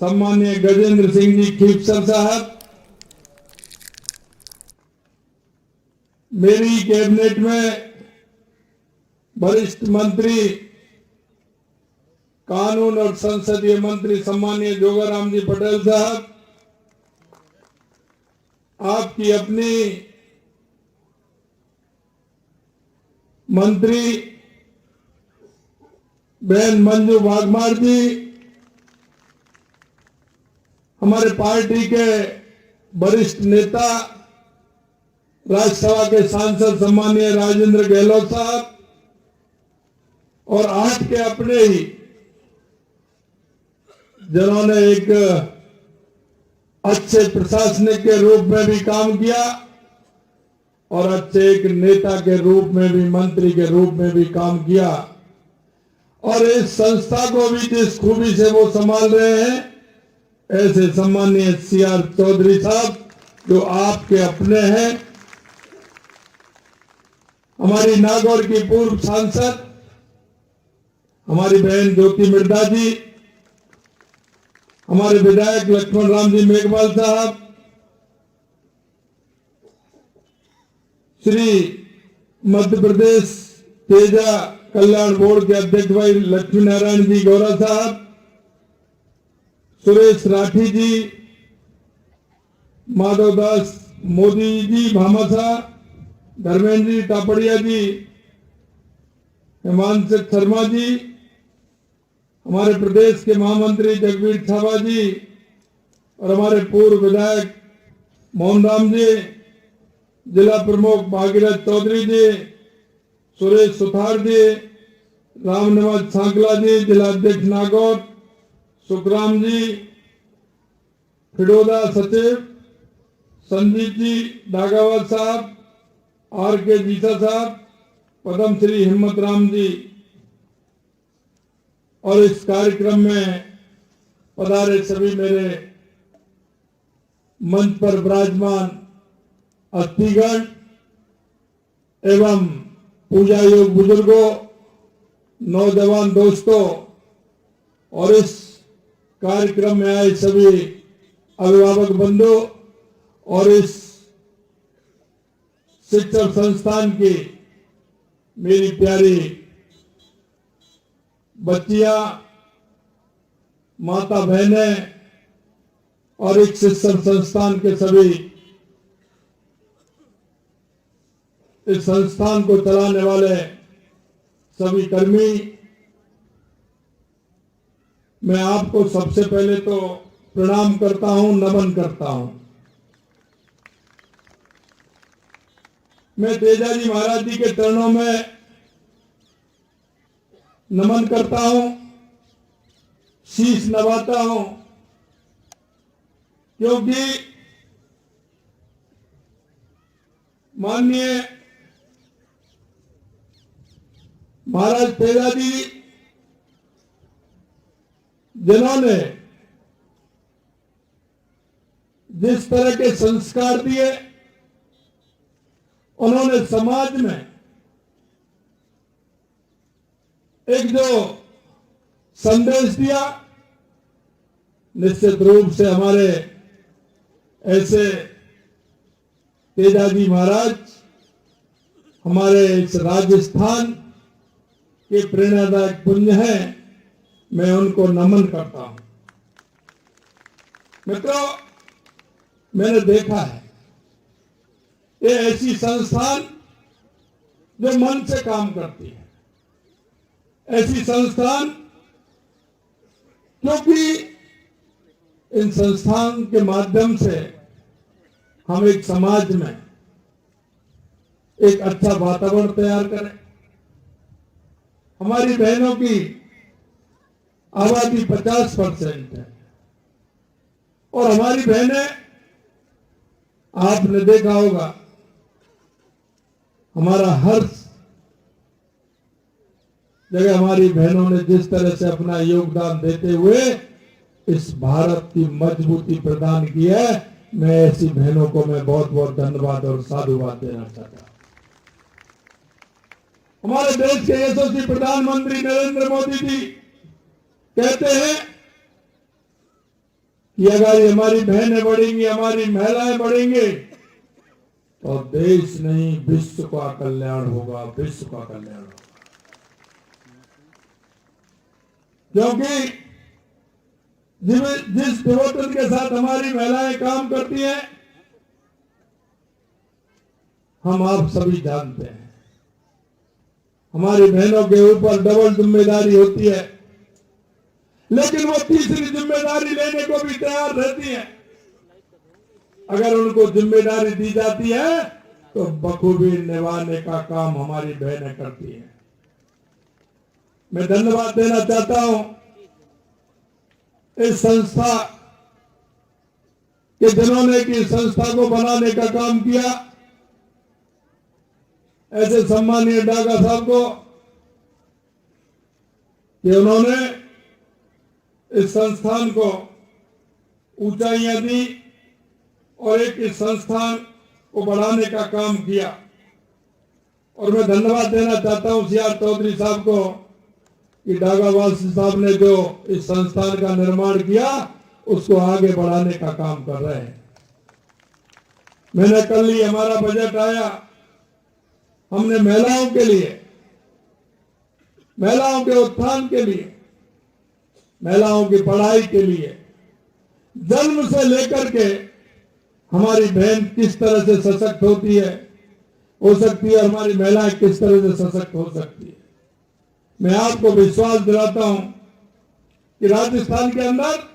सम्माननीय गजेंद्र सिंह जी खीपसर साहब, मेरी कैबिनेट में वरिष्ठ मंत्री कानून और संसदीय मंत्री सम्माननीय जोगाराम जी पटेल साहब, आपकी अपनी मंत्री बहन मंजू वाघमार जी, हमारे पार्टी के वरिष्ठ नेता राज्यसभा के सांसद सम्माननीय राजेंद्र गहलोत साहब और आज के अपने ही जिन्होंने एक अच्छे प्रशासनिक के रूप में भी काम किया और अच्छे एक नेता के रूप में भी, मंत्री के रूप में भी काम किया और इस संस्था को भी जिस खूबी से वो संभाल रहे हैं, ऐसे सम्माननीय CR चौधरी साहब जो आपके अपने हैं, हमारी नागौर की पूर्व सांसद हमारी बहन ज्योति मिर्धा जी, हमारे विधायक लक्ष्मण राम जी मेघवाल साहब, श्री मध्य प्रदेश तेजा कल्याण बोर्ड के अध्यक्ष भाई लक्ष्मी नारायण जी गौरा साहब, सुरेश राठी जी, माधवदास मोदी जी भामासा, धर्मेंद्र जी टापड़िया जी, हिमांशु शर्मा जी, हमारे प्रदेश के महामंत्री जगवीर छाबा जी और हमारे पूर्व विधायक मोहन राम जी, जिला प्रमुख भागीरथ चौधरी जी, सुरेश सुथार जी, रामनिवास सांकला जी, जिला अध्यक्ष नागौर सुखराम जी, फिडोदा सचिव संजीत जी डागावत साहब, RK जीसा साहब, पद्म श्री हिम्मत राम जी और इस कार्यक्रम में पधारे सभी मेरे मंच पर विराजमान अतिथिगण एवं पूजा योग बुजुर्गों, नौजवान दोस्तों और इस कार्यक्रम में आए सभी अभिभावक बंधु और इस शिक्षण संस्थान की मेरी प्यारी बच्चियां, माता बहनें और एक शिक्षण संस्थान के सभी इस संस्थान को चलाने वाले सभी कर्मी, मैं आपको सबसे पहले तो प्रणाम करता हूं, नमन करता हूं। मैं तेजाजी महाराज जी के चरणों में नमन करता हूं, शीश नवाता हूं, क्योंकि माननीय महाराज तेजाजी जिन्होंने जिस तरह के संस्कार दिए, उन्होंने समाज में एक जो संदेश दिया, निश्चित रूप से हमारे ऐसे तेजाजी महाराज हमारे इस राजस्थान के प्रेरणादायक पुण्य हैं, मैं उनको नमन करता हूं। मित्रों, मैंने देखा है ये ऐसी संस्थान जो मन से काम करती है, ऐसी संस्थान क्योंकि इन संस्थान के माध्यम से हम एक समाज में एक अच्छा वातावरण तैयार करें। हमारी बहनों की आबादी 50% है और हमारी बहनें, आपने देखा होगा, हमारा हर जगह हमारी बहनों ने जिस तरह से अपना योगदान देते हुए इस भारत की मजबूती प्रदान की है, मैं ऐसी बहनों को मैं बहुत बहुत धन्यवाद और साधुवाद देना चाहता हूं। हमारे देश के यशस्वी प्रधानमंत्री नरेंद्र मोदी जी कहते हैं कि अगर हमारी बहनें बढ़ेंगी, हमारी महिलाएं बढ़ेंगे, तो देश नहीं विश्व का कल्याण होगा, विश्व का कल्याण होगा। क्योंकि जिस डिवोशन के साथ हमारी महिलाएं काम करती हैं, हम आप सभी जानते हैं। हमारी बहनों के ऊपर डबल जिम्मेदारी होती है, लेकिन वो तीसरी जिम्मेदारी लेने को भी तैयार रहती है। अगर उनको जिम्मेदारी दी जाती है तो बखूबी निभाने का काम हमारी बहनें करती हैं। मैं धन्यवाद देना चाहता हूं इस संस्था के जिन्होंने की संस्था को बनाने का काम किया, ऐसे सम्मानीय डागा साहब को कि उन्होंने इस संस्थान को ऊंचाइयां दी और एक इस संस्थान को बढ़ाने का काम किया। और मैं धन्यवाद देना चाहता हूं सीआर चौधरी साहब को कि डागावासी साहब ने जो इस संस्थान का निर्माण किया उसको आगे बढ़ाने का काम कर रहे हैं। मैंने कल ही हमारा बजट आया, हमने महिलाओं के लिए, महिलाओं के उत्थान के लिए, महिलाओं की पढ़ाई के लिए, जन्म से लेकर के हमारी बहन किस तरह से सशक्त होती है, हो सकती है, हमारी महिलाएं किस तरह से सशक्त हो सकती है। मैं आपको विश्वास दिलाता हूं कि राजस्थान के अंदर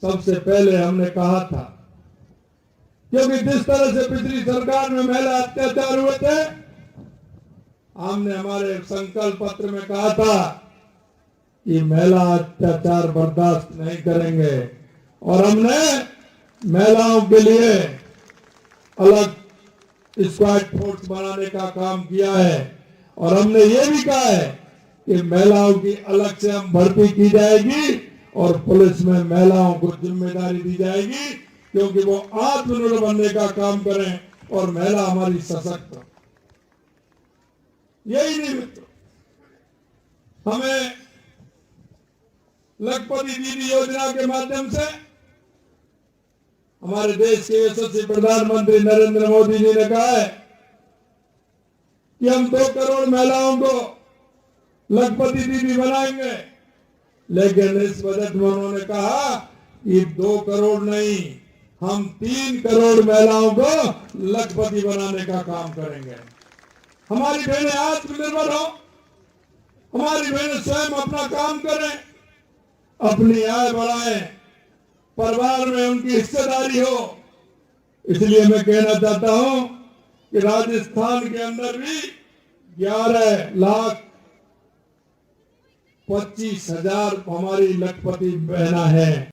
सबसे पहले हमने कहा था, क्योंकि जिस तरह से पिछली सरकार में महिला अत्याचार हुए थे, हमने हमारे संकल्प पत्र में कहा था कि महिला अत्याचार बर्दाश्त नहीं करेंगे। और हमने महिलाओं के लिए अलग स्क्वाड फोर्स बनाने का काम किया है। और हमने ये भी कहा है कि महिलाओं की अलग से हम भर्ती की जाएगी और पुलिस में महिलाओं को जिम्मेदारी दी जाएगी, क्योंकि वो आत्मनिर्भर बनने का काम करें और महिला हमारी सशक्त हो। यही नहीं मित्रों, हमें लखपति दीदी योजना के माध्यम से हमारे देश के यशस्वी प्रधानमंत्री नरेंद्र मोदी जी ने कहा है कि हम 2 करोड़ महिलाओं को लखपति दीदी बनाएंगे। लेकिन इस बजट में उन्होंने कहा कि 2 करोड़ नहीं, हम 3 करोड़ महिलाओं को लखपति बनाने का काम करेंगे। हमारी बहनें आत्मनिर्भर हो, हमारी बहनें स्वयं अपना काम करें, अपनी आय बढ़ाएं, परिवार में उनकी हिस्सेदारी हो। इसलिए मैं कहना चाहता हूं कि राजस्थान के अंदर भी 11,25,000 हमारी लखपति बहना है।